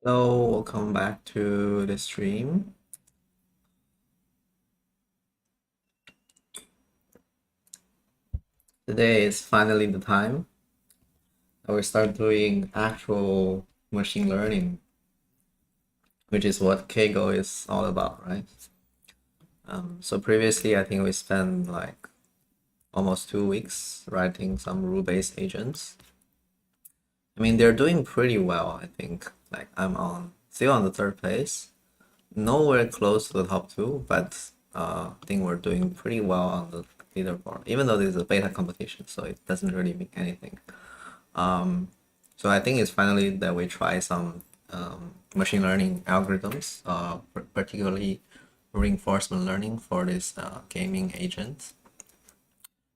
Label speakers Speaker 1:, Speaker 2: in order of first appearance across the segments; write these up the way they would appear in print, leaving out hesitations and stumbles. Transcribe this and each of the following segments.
Speaker 1: Hello, welcome back to the stream. Today is finally the time that we start doing actual machine learning, which is what Kaggle is all about, right? So previously, I think we spent like almost 2 weeks writing some rule-based agents. I mean, they're doing pretty well, I think. Like still on the third place, nowhere close to the top two, but I think we're doing pretty well on the leaderboard, even though this is a beta competition, so it doesn't really mean anything. So I think it's finally that we try some machine learning algorithms, particularly reinforcement learning for this gaming agent.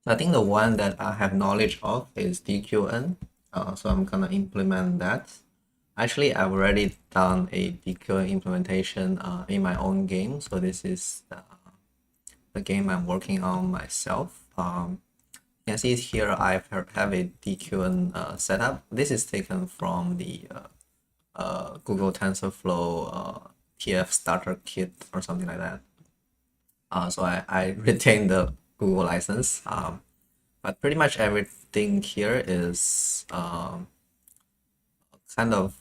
Speaker 1: I think the one that I have knowledge of is DQN, so I'm gonna implement that. Actually, I've already done a DQN implementation in my own game, so this is the game I'm working on myself. You can see here I have a DQN setup. This is taken from the Google TensorFlow TF starter kit or something like that. So I retain the Google license. But pretty much everything here is kind of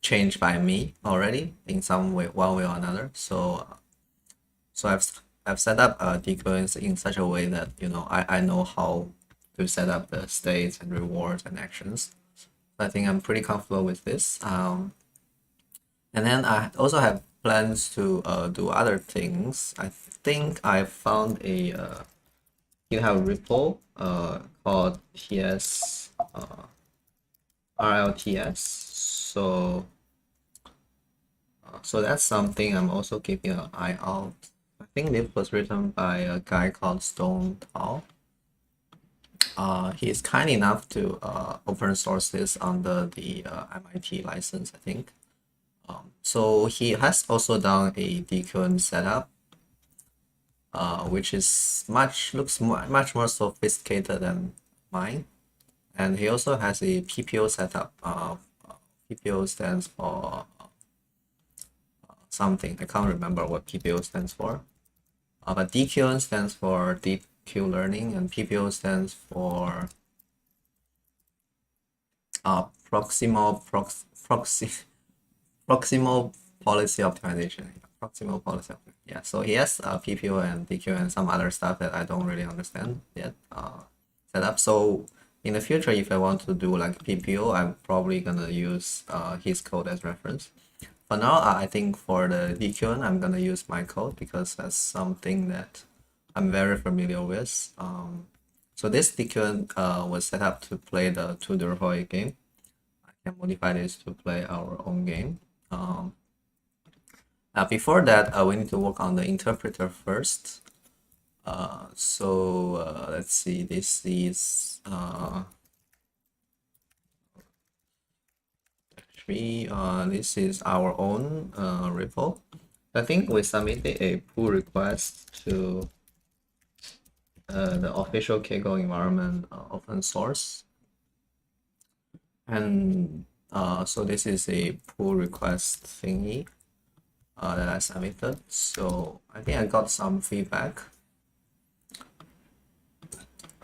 Speaker 1: changed by me already in some way, one way or another. So I've set up DQNs in such a way that I know how to set up the states and rewards and actions. I think I'm pretty comfortable with this. And then I also have plans to do other things. I think I found a GitHub repo called TS RLTS. So that's something I'm also keeping an eye out. I think this was written by a guy called Stone Tao. He is kind enough to open source this under the MIT license, I think. So he has also done a DQN setup, which is looks much more sophisticated than mine. And he also has a PPO setup. PPO stands for something. I can't remember what PPO stands for. But DQN stands for Deep Q Learning, and PPO stands for proximal policy optimization. Proximal policy optimization. Yeah, so he has PPO and DQ and some other stuff that I don't really understand yet set up. So in the future, if I want to do like PPO, I'm probably gonna use his code as reference. For now, I think for the DQN, I'm gonna use my code because that's something that I'm very familiar with. So this DQN was set up to play the To the Roy game. I can modify this to play our own game. Before that, we need to work on the interpreter first. Let's see, this is this is our own repo. I think we submitted a pull request to the official Kaggle environment open source. And so this is a pull request thingy that I submitted. So I think I got some feedback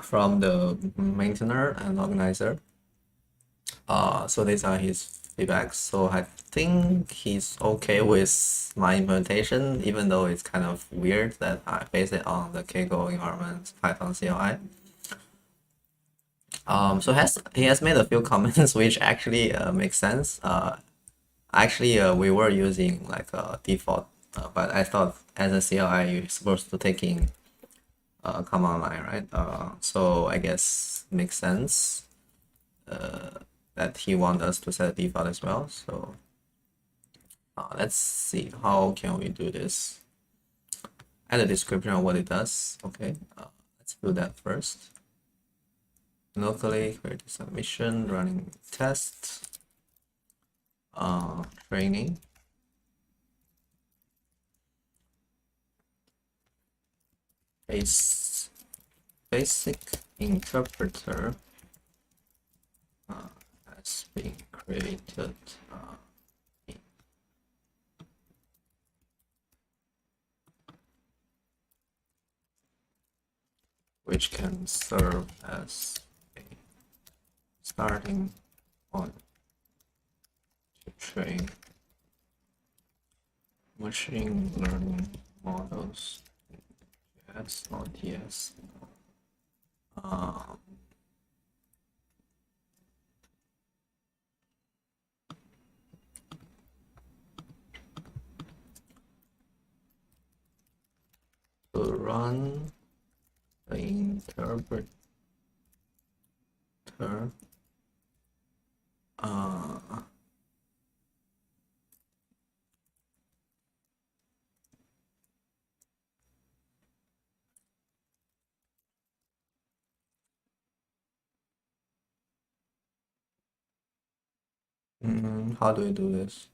Speaker 1: from the maintainer and organizer. So these are his feedback. So I think he's okay with my implementation, even though it's kind of weird that I base it on the Kaggle environment Python CLI. So he has made a few comments which actually make sense. We were using like a default, but I thought as a CLI you're supposed to take in command line, right? So I guess makes sense that he wants us to set a default as well. So let's see how can we do this. Add a description of what it does. Okay, let's do that first. Locally create a submission, running test, training. Basic interpreter has been created which can serve as a starting point to train machine learning models in JS or TS. To run the interpreter, how do we do this?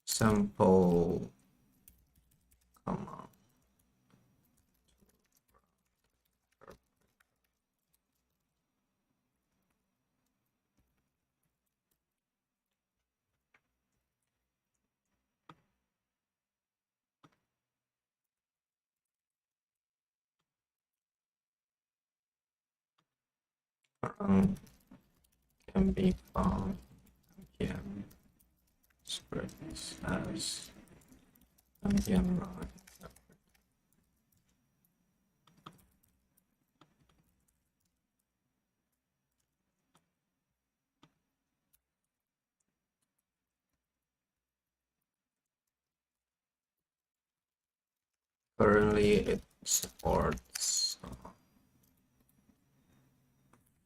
Speaker 1: Sample command. Can be found npm scripts as npm run. Currently, it supports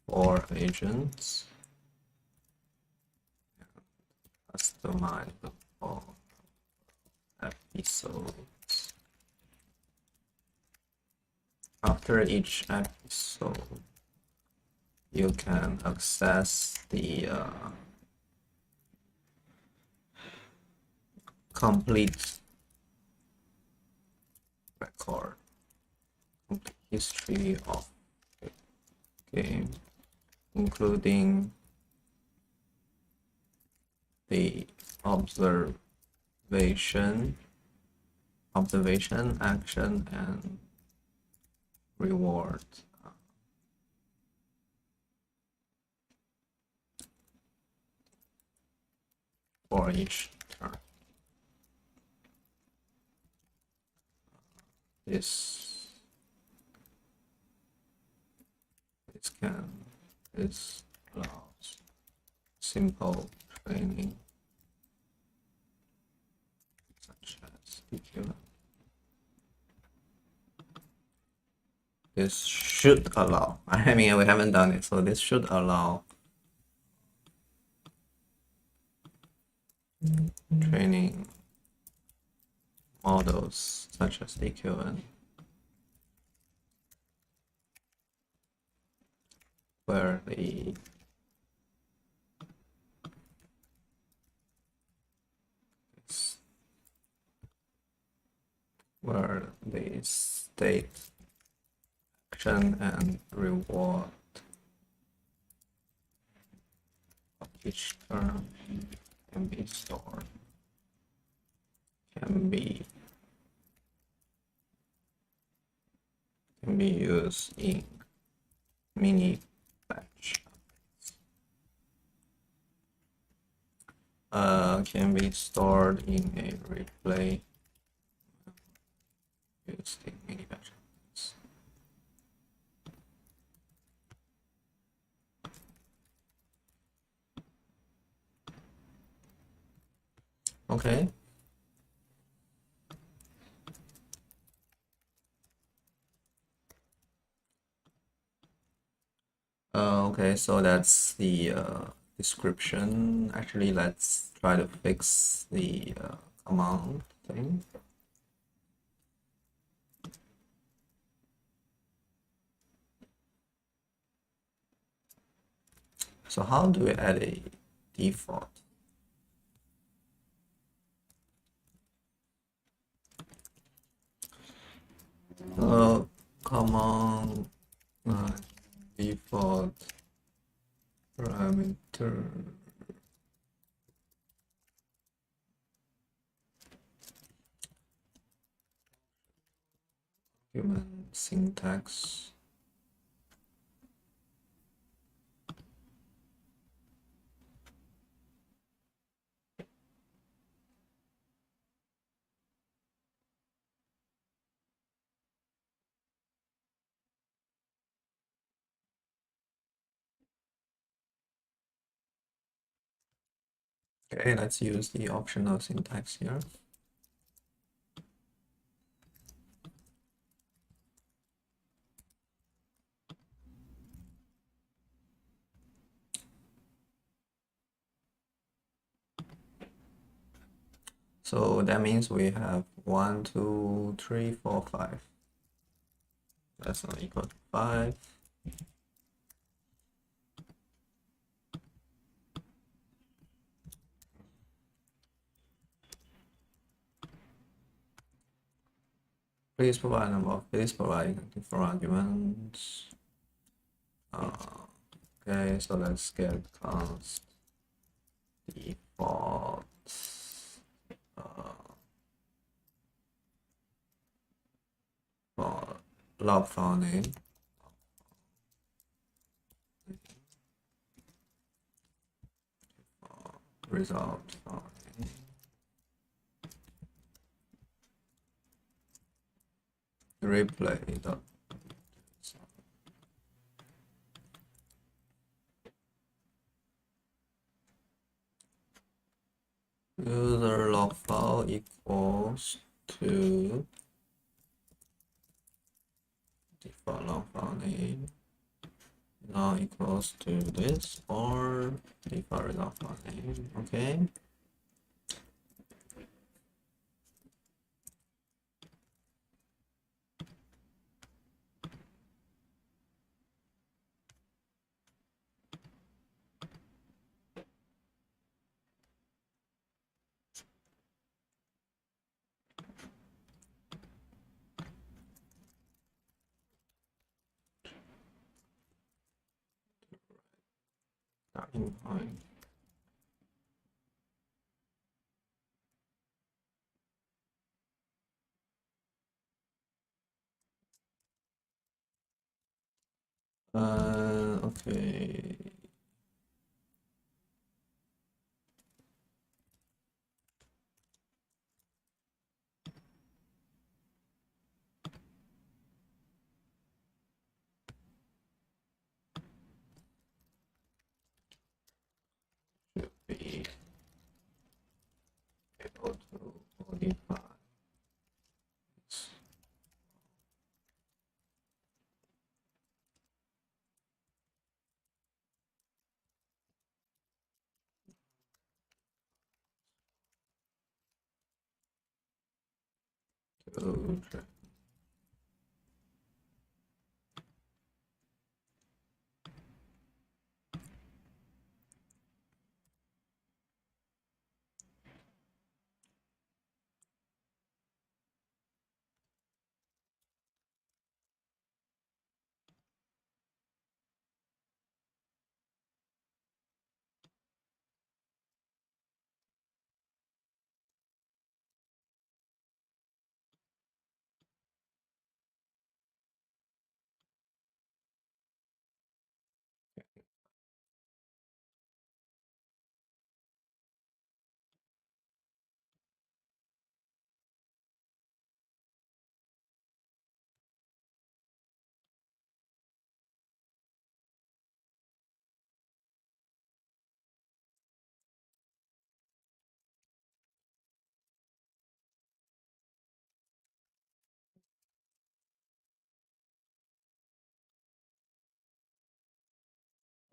Speaker 1: 4 agents, customizable episodes. After each episode, you can access the complete record, complete history of the game, including the observation, action, and reward. For each turn. This allows simple training such as DQN. This should allow, I mean, we haven't done it, so this should allow training models such as DQN, where the state, action, and reward of each term can be stored, can be used in mini batch, can be stored in a replay used in mini batch. Okay. Okay, so that's the description. Actually, let's try to fix the command thing. So how do we add a default? common default parameter human syntax. Okay, let's use the optional syntax here. So that means we have 1, 2, 3, 4, 5. That's not equal to 5. Please provide number of please provide different arguments. Okay, so let's get const default for log file name. Result file name. Replay dot user log file equals to default log file name now equals to this or default result file name. Okay. Starting point. Okay. Should be able to modify to track.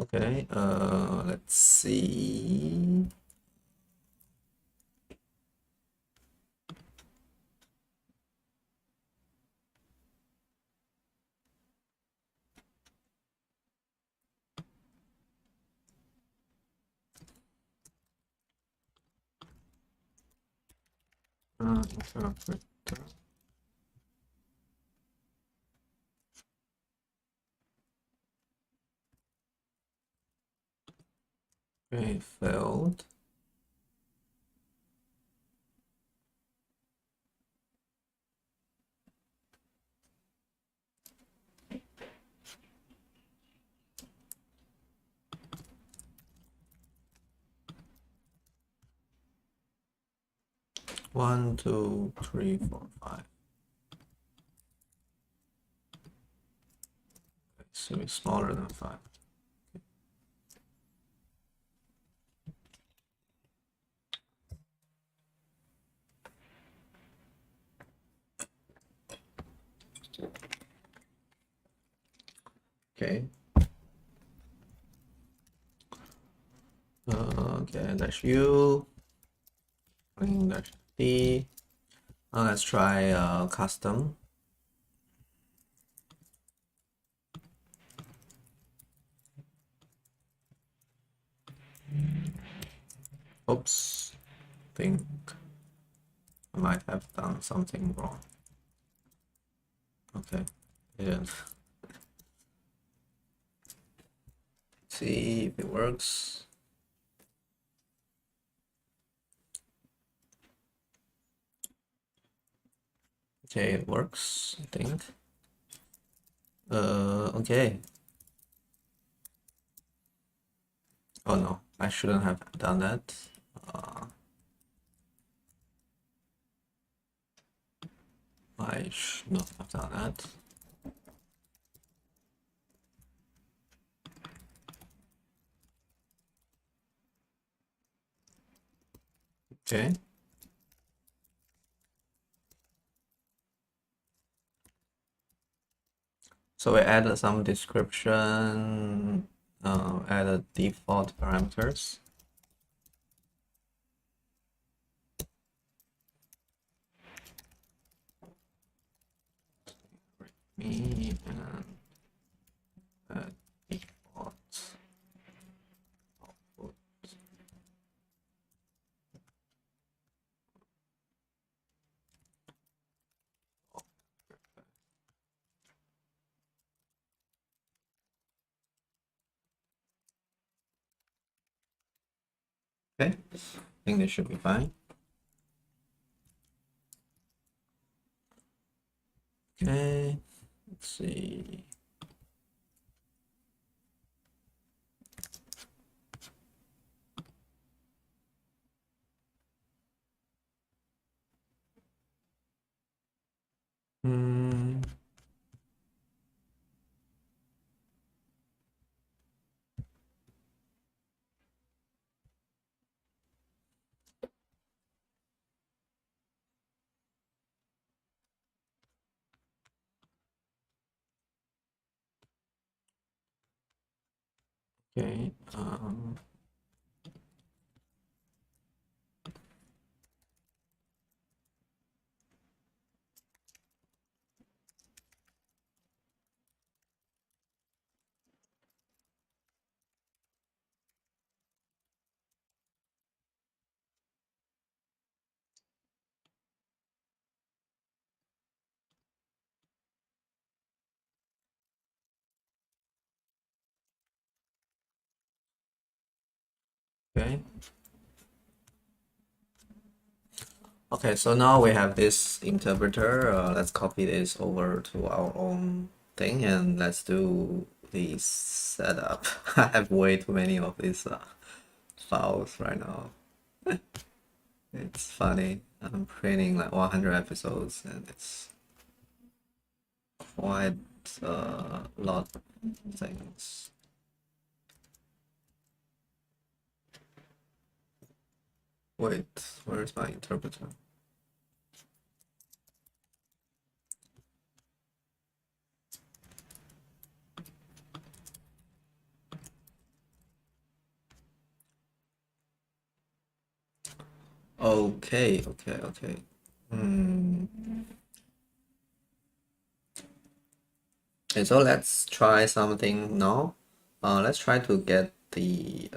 Speaker 1: Okay, let's see. Interpreter. Okay, failed. One, two, three, four, five. It's be smaller than 5. Okay. Okay, dash U, dash D. Now let's try custom. Oops, think I might have done something wrong. Okay, yeah. See if it works. Okay, it works, I think. Okay. Oh no, I shouldn't have done that. I should not have done that. Okay. So we added some description, added default parameters. Me and default output. Okay, I think this should be fine. Okay, let's see. Hmm. Okay. Okay. Okay, so now we have this interpreter. Let's copy this over to our own thing and let's do the setup. I have way too many of these files right now. It's funny. I'm creating like 100 episodes and it's quite a lot of things. Wait, where's my interpreter? Okay. Okay, so let's try something now. Let's try to get the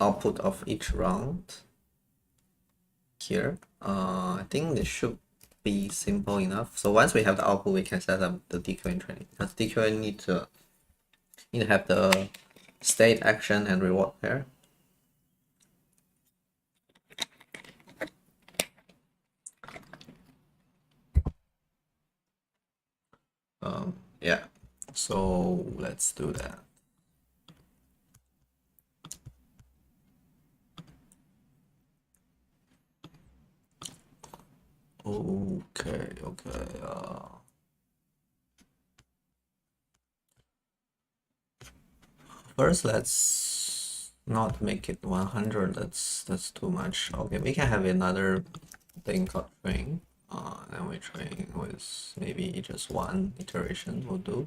Speaker 1: output of each round here. I think this should be simple enough. So once we have the output, we can set up the DQN training because DQN need to have the state, action, and reward pair. Yeah, so let's do that. Okay. First, let's not make it 100. That's too much. Okay, we can have another thing called train. And we train with maybe just one iteration will do,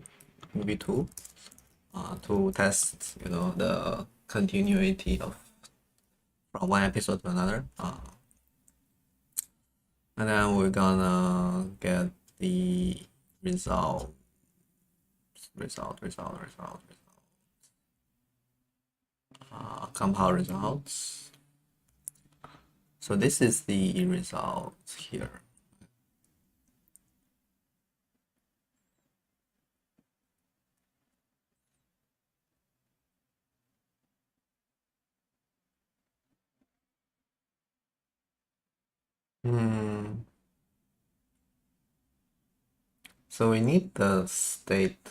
Speaker 1: maybe two, to test, you know, the continuity of from one episode to another. And then we're gonna get the result. Compile results. So this is the result here. So we need the state.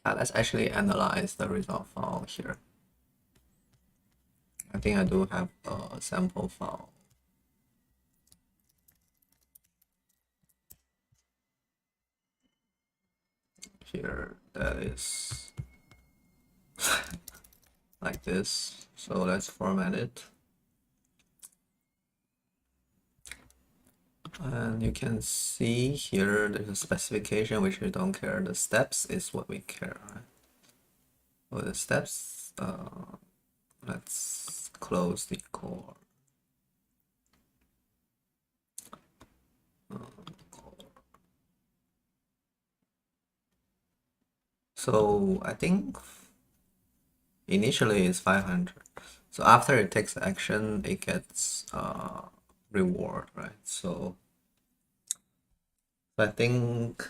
Speaker 1: Let's actually analyze the result file here. I think I do have a sample file. Here that is like this. So let's format it. And you can see here there's a specification which we don't care. The steps is what we care, right? So the steps, let's close the core. So I think initially it's 500. So after it takes action, it gets reward, right? So I think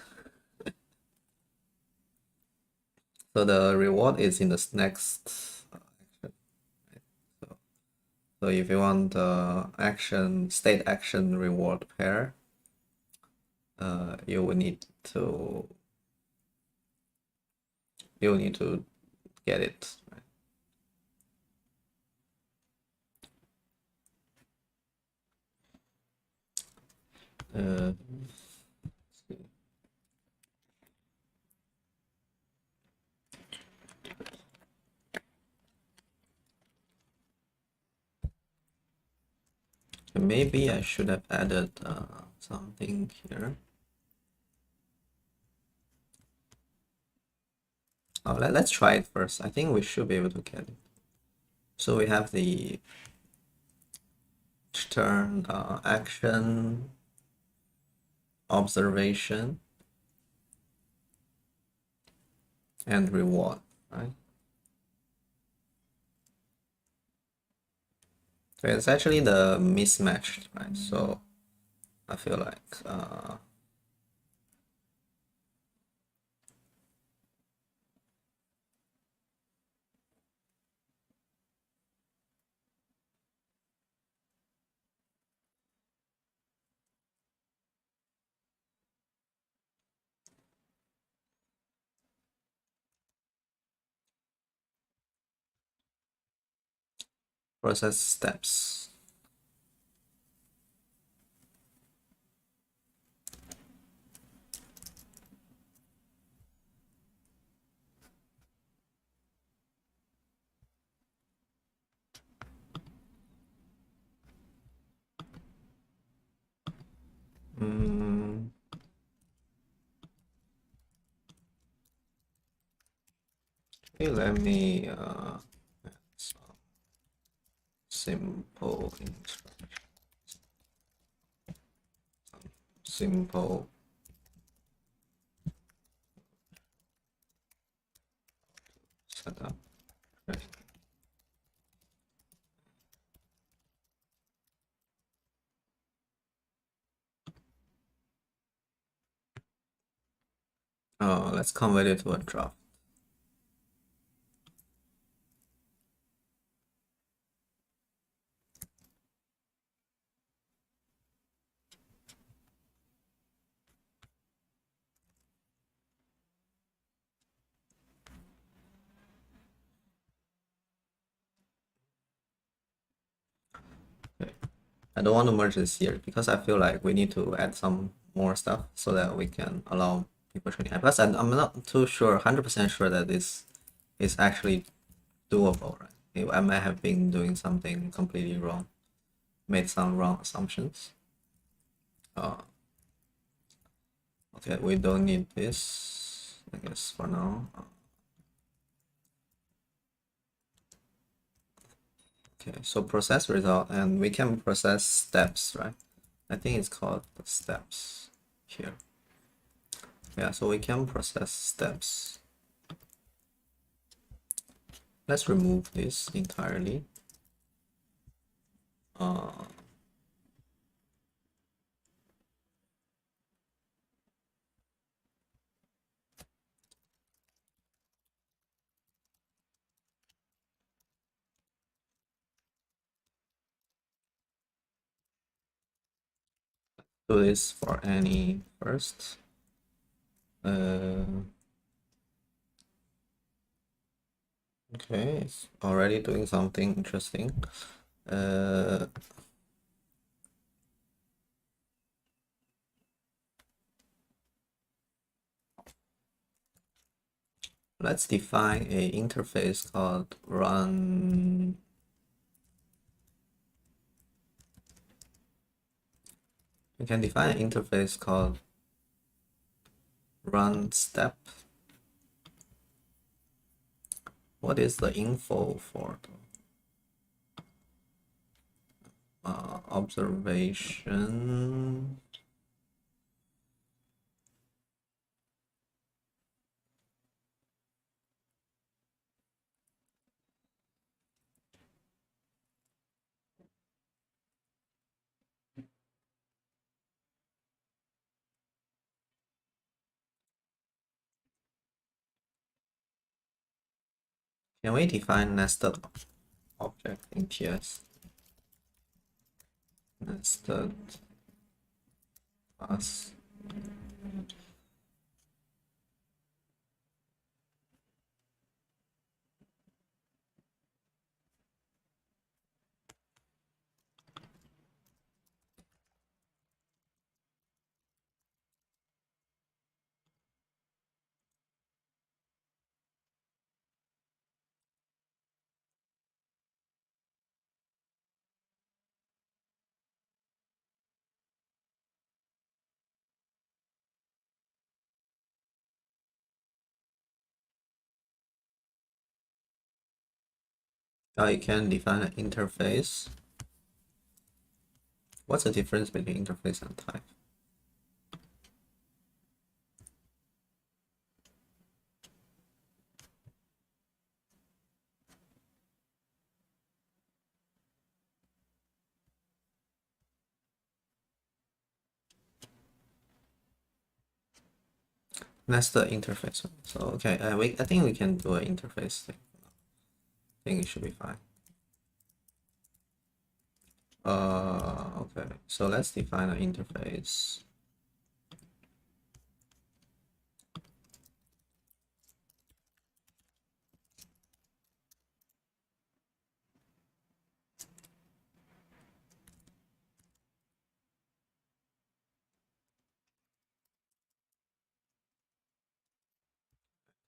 Speaker 1: so the reward is in the next action. So if you want action, state action reward pair, you will need to get it, right? Maybe I should have added something here. Oh, let's try it first. I think we should be able to get it. So we have the turn, action, observation, and reward, right? So it's actually the mismatched, right? So I feel like process steps. Okay, let me some simple instruction. Simple set Let's convert it to a draft. Okay. I don't want to merge this here because I feel like we need to add some more stuff so that we can allow people training. Plus, I'm not too sure, 100% sure that this is actually doable, right? I might have been doing something completely wrong, made some wrong assumptions. Okay, we don't need this, I guess, for now. Okay, so process result, and we can process steps, right? I think it's called the steps here. Yeah, so we can process steps. Let's remove this entirely. Do this for any first. Okay, it's already doing something interesting. Let's define a interface called run. We can define an interface called run step. What is the info for observation? Can we define nested object in TS? Nested class. You can define an interface. What's the difference between interface and type? Nested interface. So okay, I think we can do an interface thing. I think it should be fine. Okay, so let's define an interface.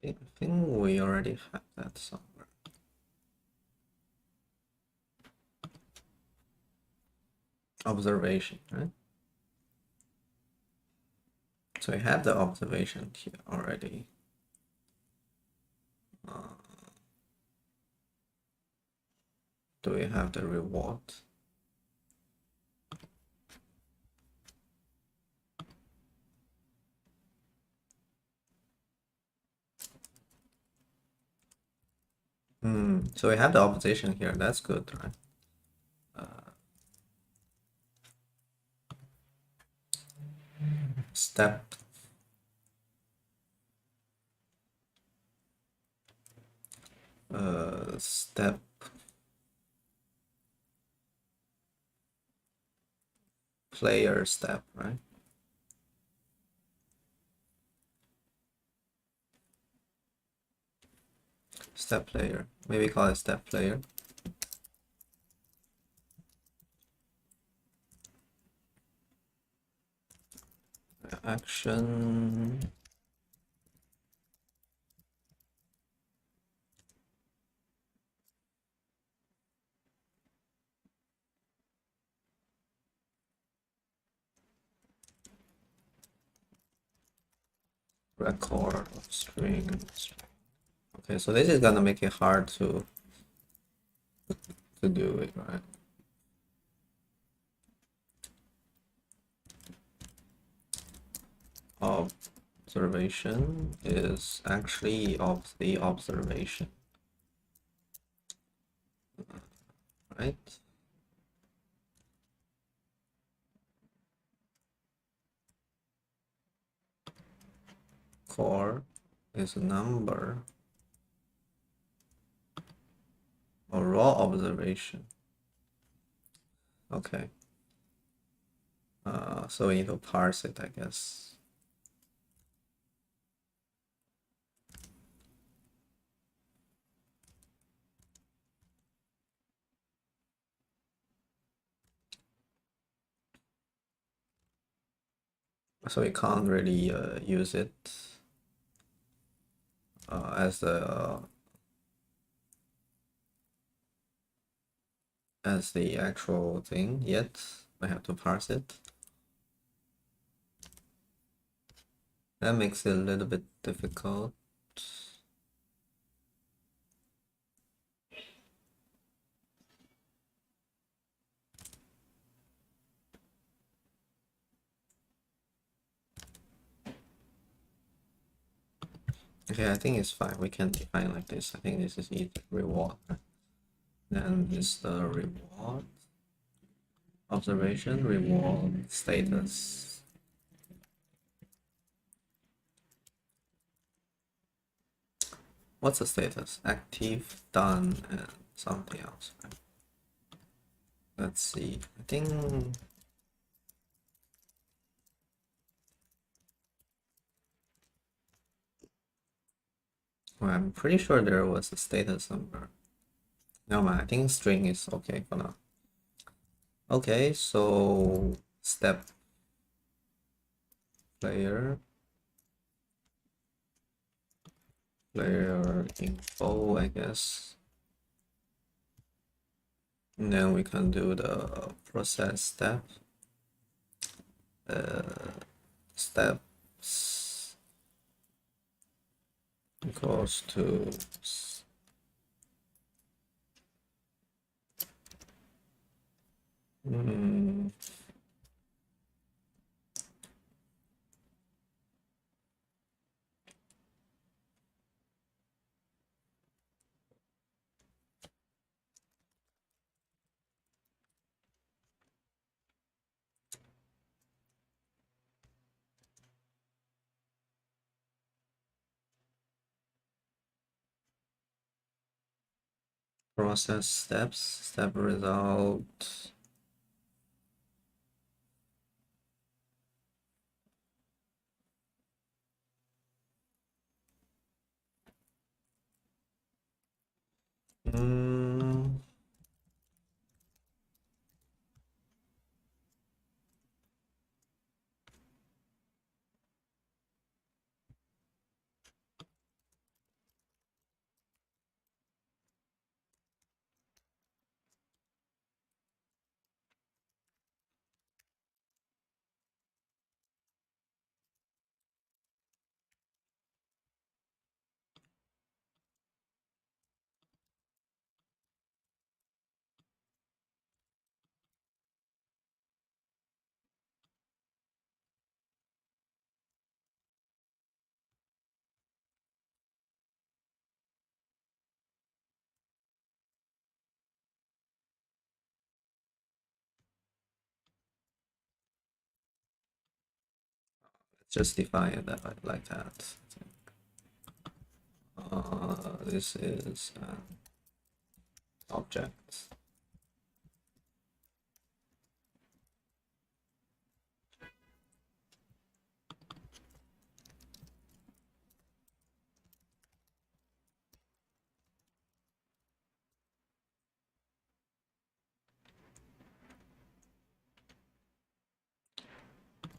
Speaker 1: I think we already have that somewhere. Observation, right? So we have the observation here already. Do we have the reward? So we have the opposition here. That's good, right? Step. step player step, right? Step player, maybe call it step player. Action record of string. Okay, so this is gonna make it hard to do it, right? Observation is actually of the observation, right? Core is a number or raw observation. Okay. So we need to parse it, I guess. So we can't really use it as the actual thing yet. I have to parse it. That makes it a little bit difficult. Okay, I think it's fine. We can define like this. I think this is easy. Reward. Then is the reward. Observation, reward, status. What's the status? Active, done, and something else. Right? Let's see. I think well, I'm pretty sure there was a status number. No man, I think string is okay for now. Okay, so step player info, I guess. And then we can do the process step. Steps equals to process steps, step result. Just define that like that. This is objects.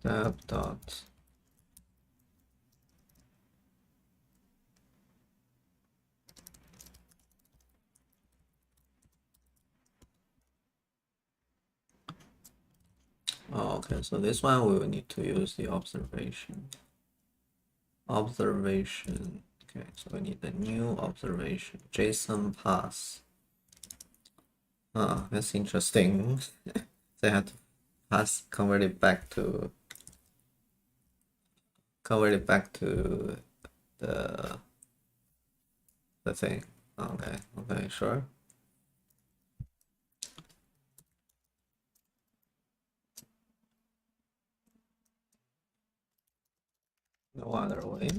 Speaker 1: Tab dot okay, so this one we will need to use the observation. Okay, so we need a new observation, JSON pass. That's interesting. They have to convert it back to the thing. Okay, sure. No other way.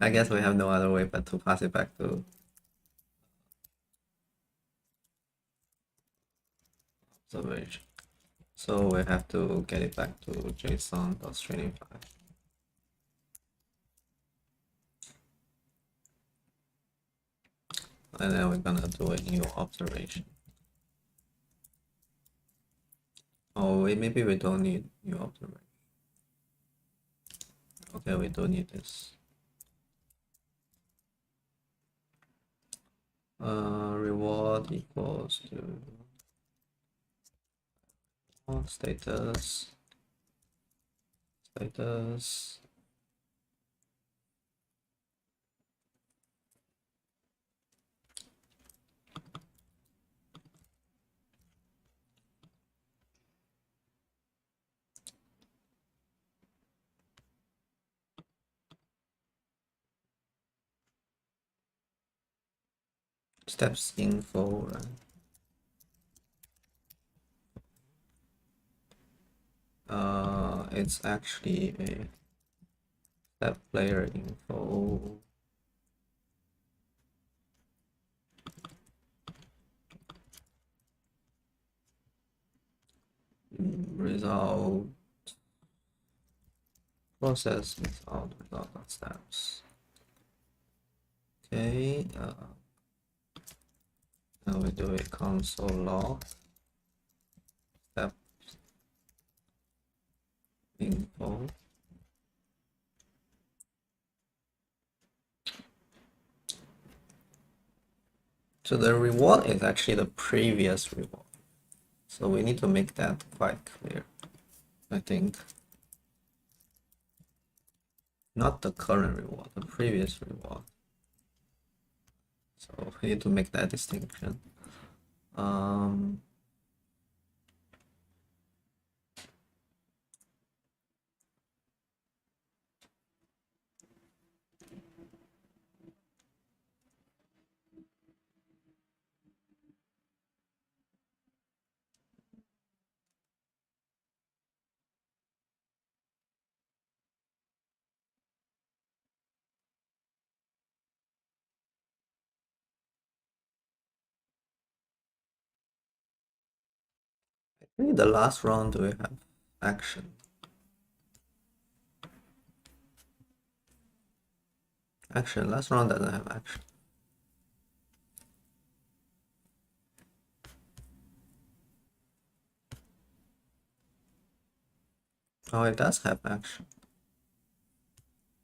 Speaker 1: I guess we have no other way but to pass it back to observation. So we have to get it back to JSON.stringify. And then we're gonna do a new observation. Oh wait, maybe we don't need new observation. Okay, we do need this. Reward equals to status. Steps info, right? It's actually a step player info. Result process result steps. Okay, now we do a console log step info. So the reward is actually the previous reward. So we need to make that quite clear, I think. Not the current reward, the previous reward. So we need to make that distinction. I think the last round we have action. Last round doesn't have action. Oh, it does have action.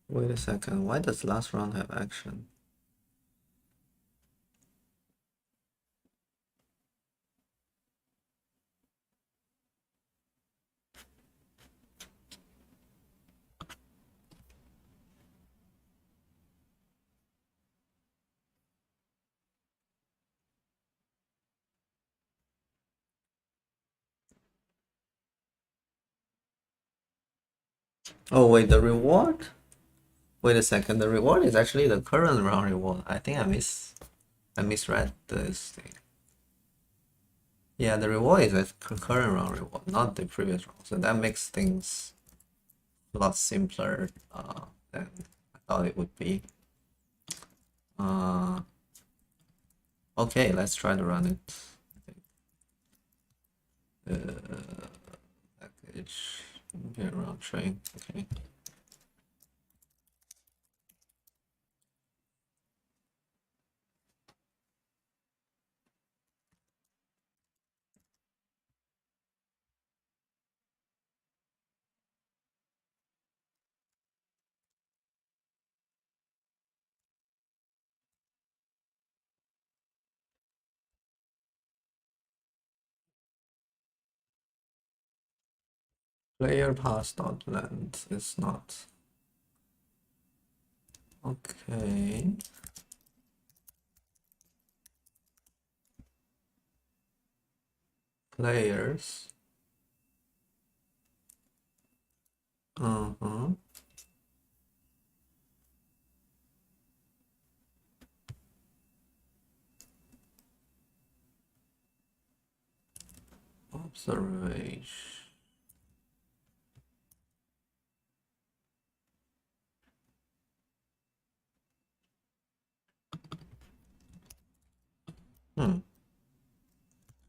Speaker 1: Wait a second, why does last round have action? Oh wait, the reward? Wait a second, the reward is actually the current round reward. I think I misread this thing. Yeah, the reward is a current round reward, not the previous round. So that makes things a lot simpler than I thought it would be. Okay, let's try to run it. Package, okay, run train, okay. Player pass.length is not. Okay. Players. Observation.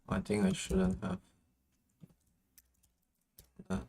Speaker 1: I think I shouldn't have that.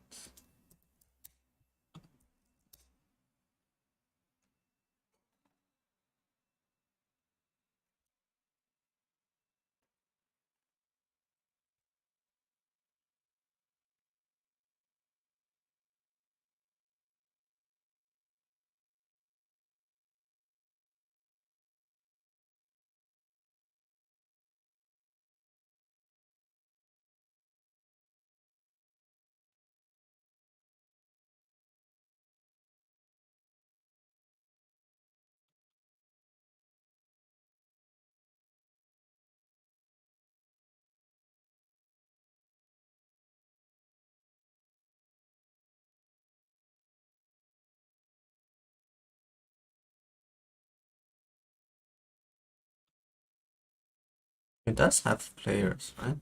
Speaker 1: It does have players, right?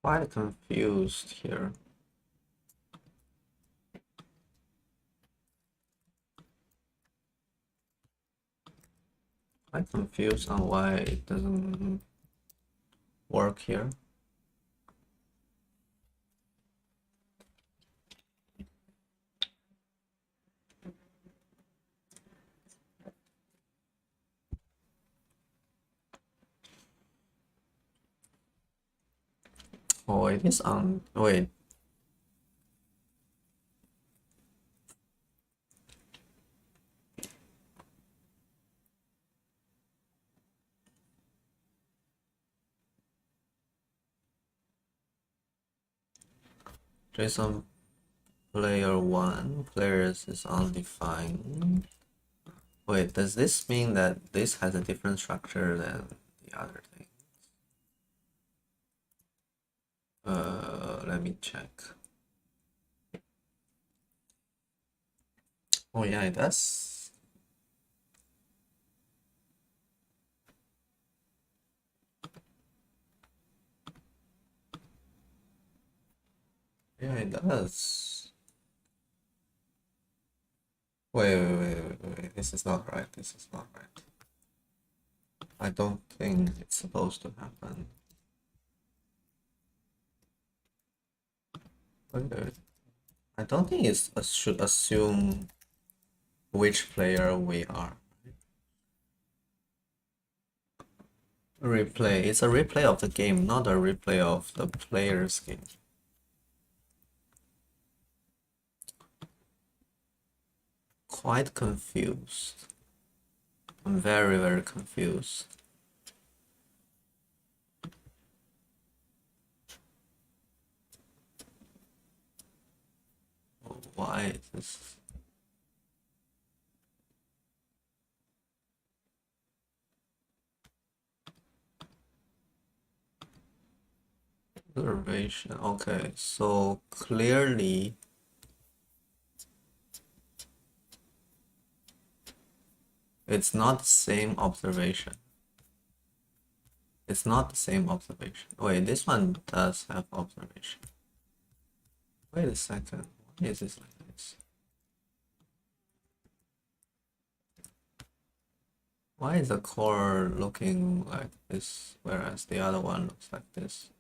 Speaker 1: Quite confused here. Quite confused on why it doesn't work here. Oh, it is on. Wait. JSON player 1, players is undefined. Wait, does this mean that this has a different structure than the other thing? Let me check. Oh yeah, it does. Yeah, it does. Wait. This is not right. This is not right. I don't think it's supposed to happen. Wait. I don't think it should assume which player we are. Replay. It's a replay of the game, not a replay of the player's game. Quite confused. I'm very, very confused. Why is this? Observation. Okay, so clearly it's not the same observation. It's not the same observation. Wait, this one does have observation. Wait a second. Why is this like this? Why is the core looking like this, whereas the other one looks like this?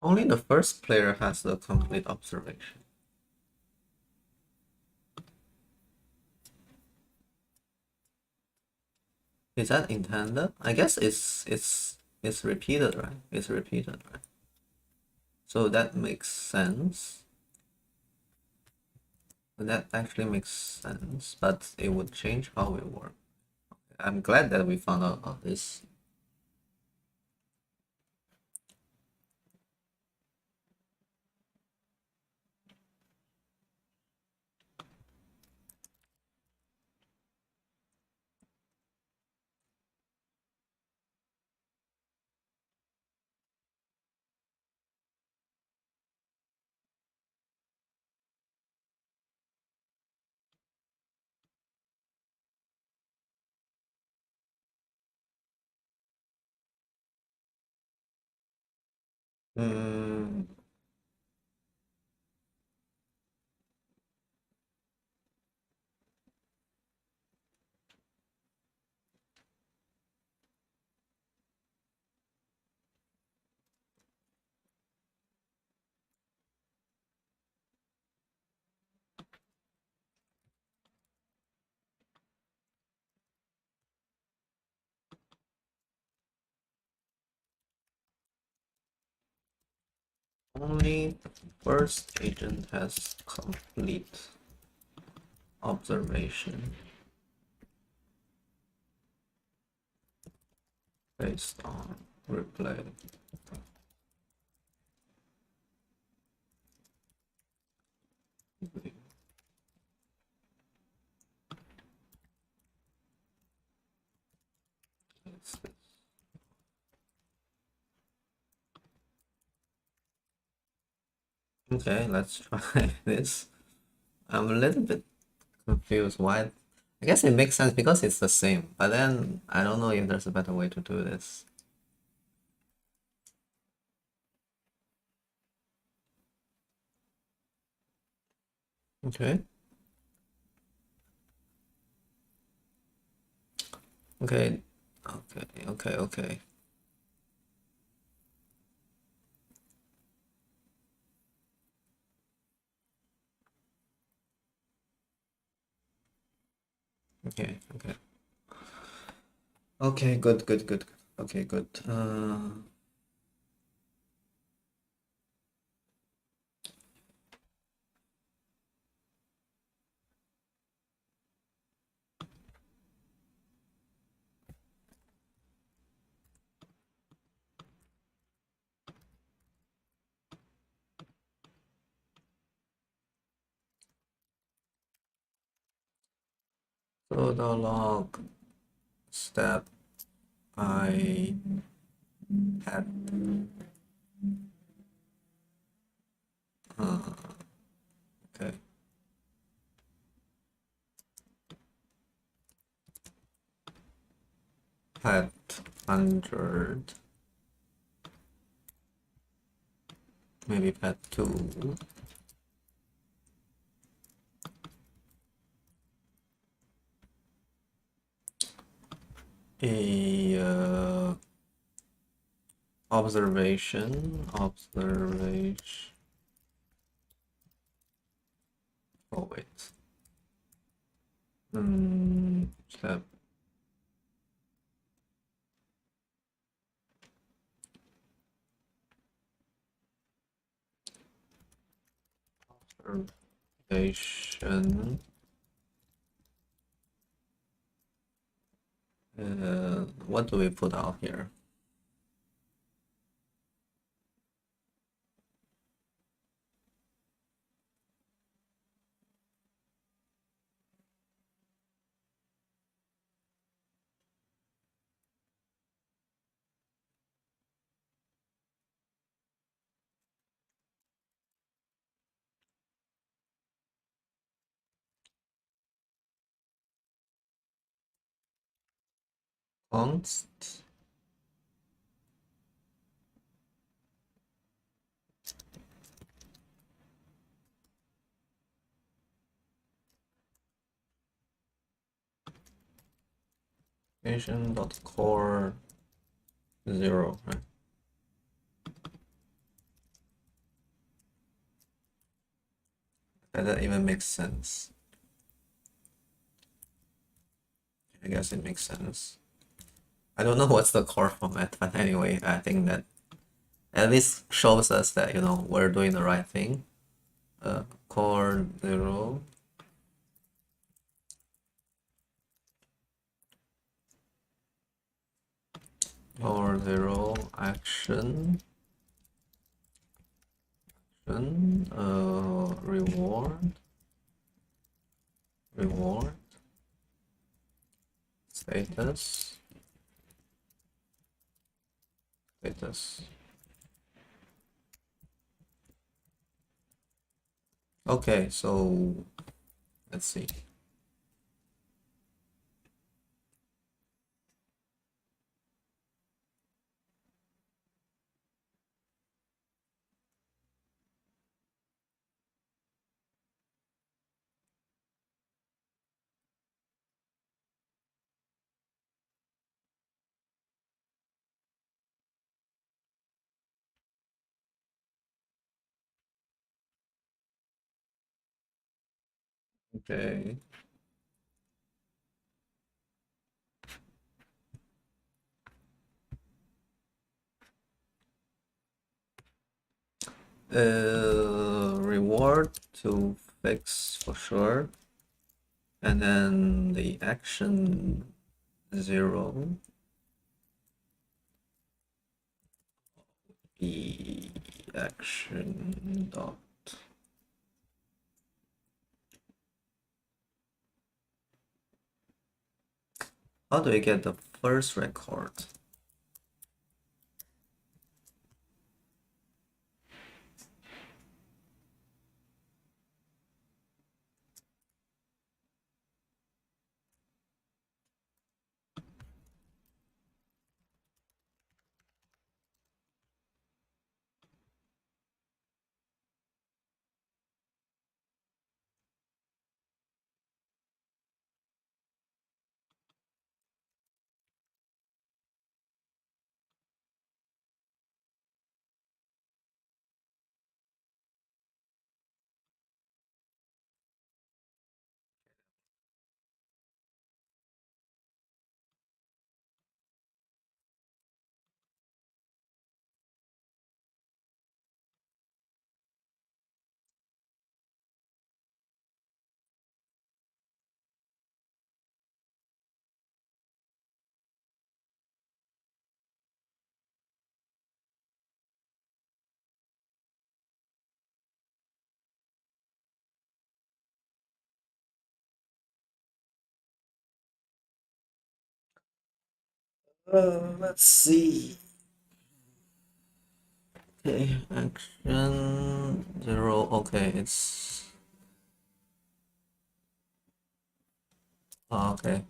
Speaker 1: Only the first player has the complete observation. Is that intended? I guess it's repeated, right? It's repeated, right? So that makes sense. That actually makes sense, but it would change how we work. I'm glad that we found out about this. Mm, only the first agent has complete observation based on replay. Okay, let's try this. I'm a little bit confused. Why? I guess it makes sense because it's the same, but then I don't know if there's a better way to do this. Okay. Okay. Okay. Okay, good. Okay, good. So the log step I had okay. Had 100, maybe had 2. A observation Oh wait. Step. Observation. What do we put out here? Const. Core 0, right? That even makes sense. I guess it makes sense. I don't know what's the core format, but anyway, I think that at least shows us that, you know, we're doing the right thing. Core 0. Core 0 action. Reward. Status. Okay, so let's see. Okay. Reward to fix for sure, and then the action 0, the action dot. How do we get the first record? Let's see. Okay, action 0. Okay, it's okay.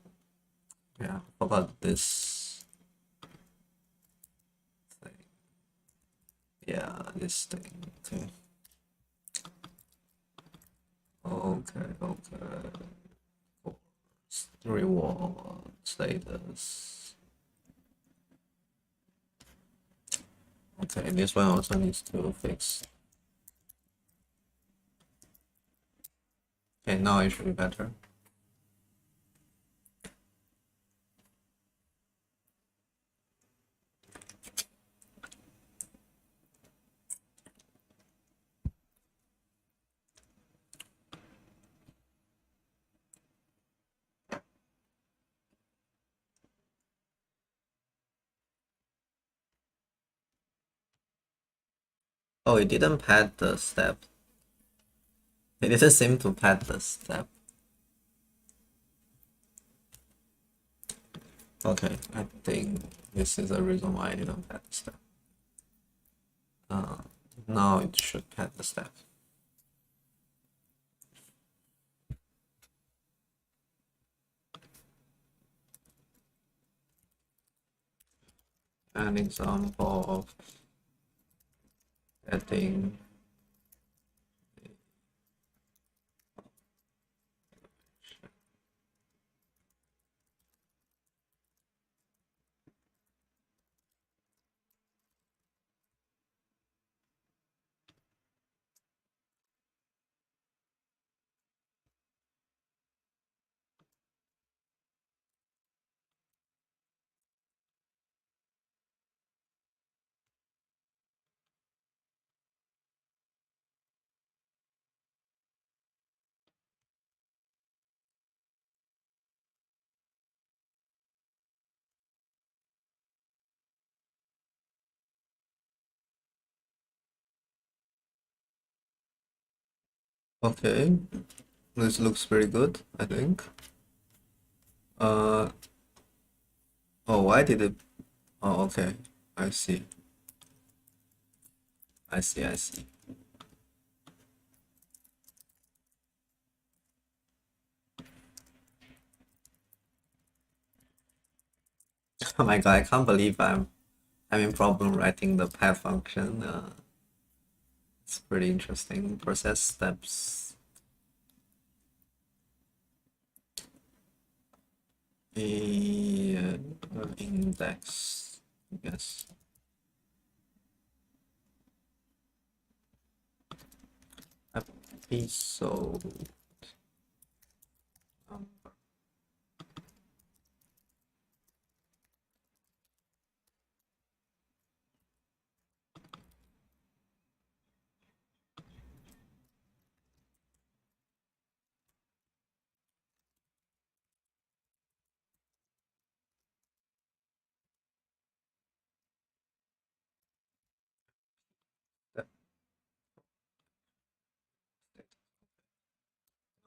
Speaker 1: Yeah, forgot this thing. Yeah, this thing. Okay. Reward status. Okay, this one also needs to fix. Okay, now it should be better. Oh, it didn't pad the step. It didn't seem to pad the step. Okay, I think this is the reason why I didn't pad the step. Now it should pad the step. An example of adding Okay, this looks pretty good, I think. Oh, why did it? Oh, okay, I see. I see, I see. Oh my god, I can't believe I'm having problem writing the path function. It's pretty interesting. Process steps. A index, I guess. Episode.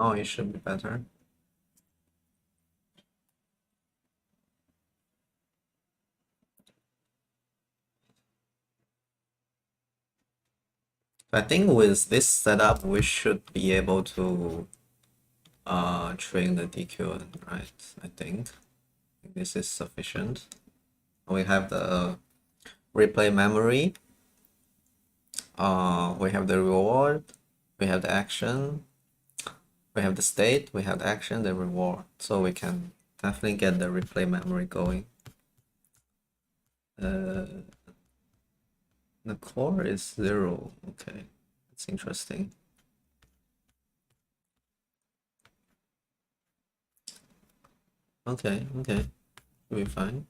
Speaker 1: Oh, it should be better. I think with this setup, we should be able to train the DQN, right? I think this is sufficient. We have the replay memory. We have the reward. We have the action. We have the state. We have the action, the reward. So we can definitely get the replay memory going. The core is 0. Okay, that's interesting. Okay, we'll be fine.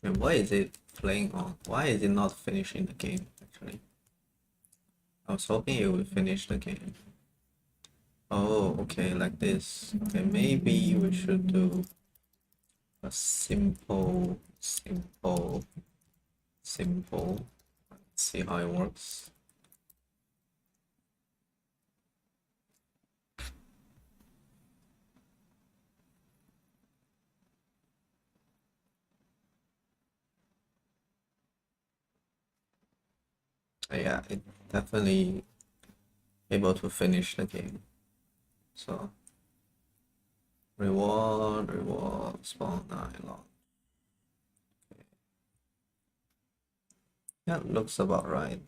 Speaker 1: And why is it playing on? Why is it not finishing the game, actually? I was hoping it would finish the game. Oh, okay, like this. Okay, maybe we should do a simple. Let's see how it works. Yeah, it definitely able to finish the game. So reward, spawn 9 long. Okay. Yeah, looks about right.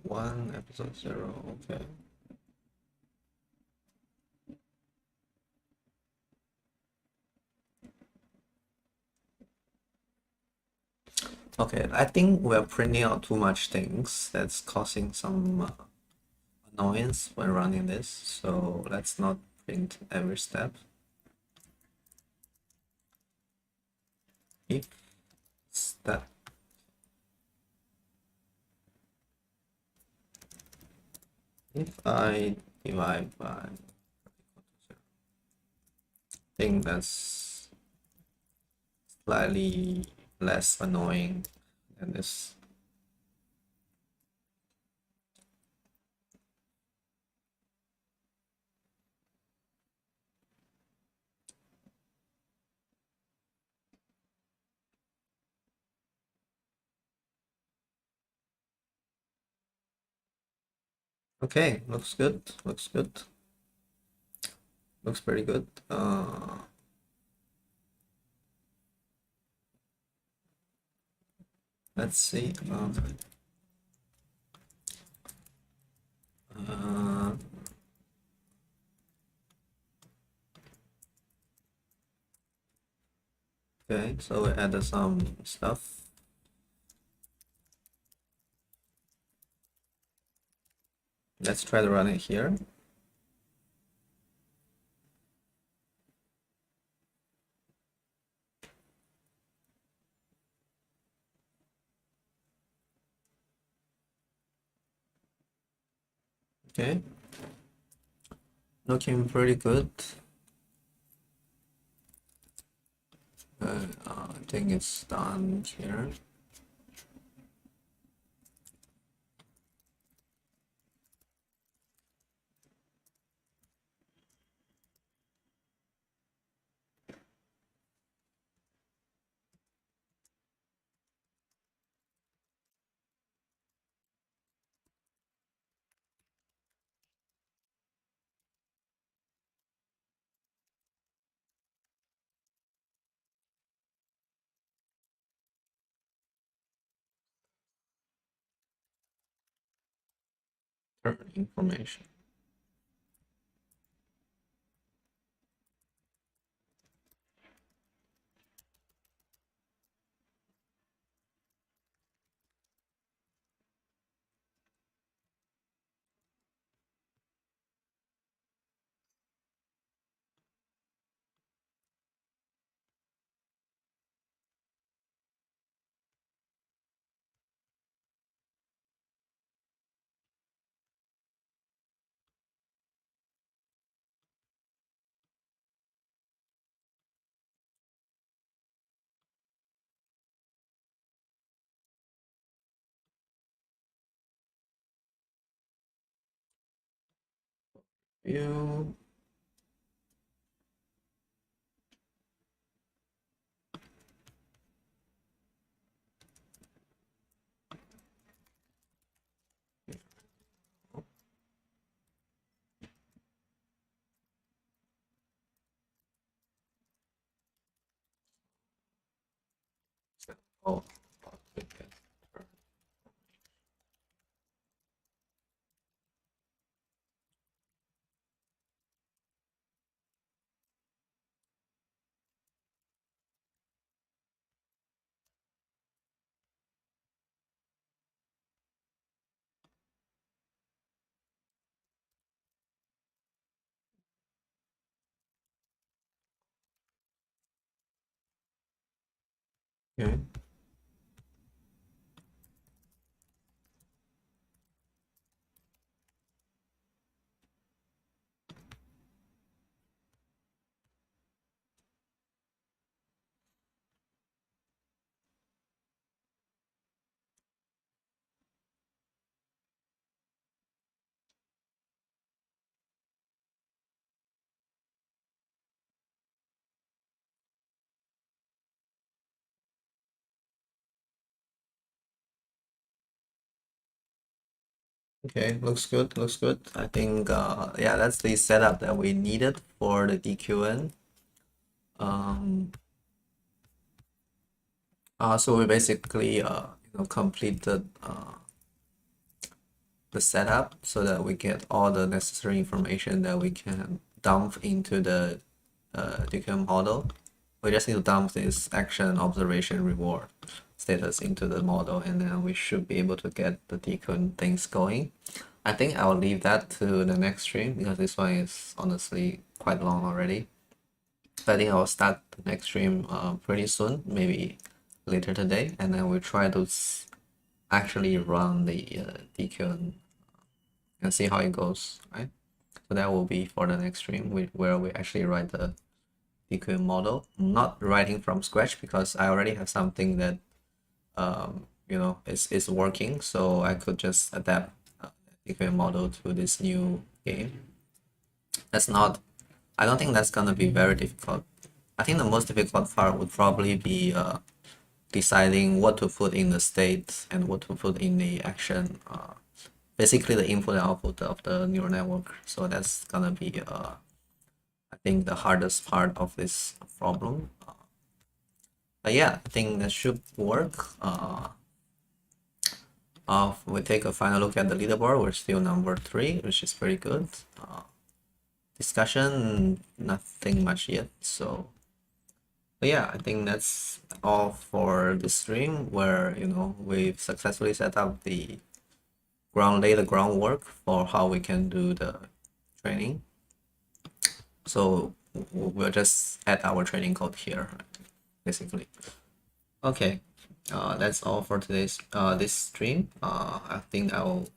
Speaker 1: 1, episode 0, okay. Okay, I think we're printing out too much things. That's causing some annoyance when running this. So let's not print every step. If step if I divide by, I think that's slightly less annoying than this. Okay, looks good. Looks good. Looks pretty good. Let's see. Okay, so we added some stuff. Let's try to run it here. Okay, looking pretty good. I think it's done here. Information. You. Oh, okay. Okay. Okay, looks good, looks good. I think yeah, that's the setup that we needed for the DQN. So we basically completed the setup so that we get all the necessary information that we can dump into the DQN model. We just need to dump this action, observation, reward status into the model, and then we should be able to get the DQN things going. I think I'll leave that to the next stream because this one is honestly quite long already. I think I'll start the next stream pretty soon, maybe later today, and then we'll try to actually run the DQN and see how it goes, right? So that will be for the next stream, where we actually write the DQN model. I'm not writing from scratch because I already have something that you know is working, so I could just adapt DQN model to this new game. That's not, I don't think that's gonna be very difficult. I think the most difficult part would probably be deciding what to put in the state and what to put in the action. Basically the input and output of the neural network. So that's gonna be I think the hardest part of this problem. But yeah, I think that should work. We take a final look at the leaderboard. We're still number 3, which is pretty good. Discussion, nothing much yet. So, but yeah, I think that's all for this stream, where you know we've successfully set up the lay the groundwork for how we can do the training. So we'll just add our training code here, basically. Okay, that's all for today's this stream. I think I'll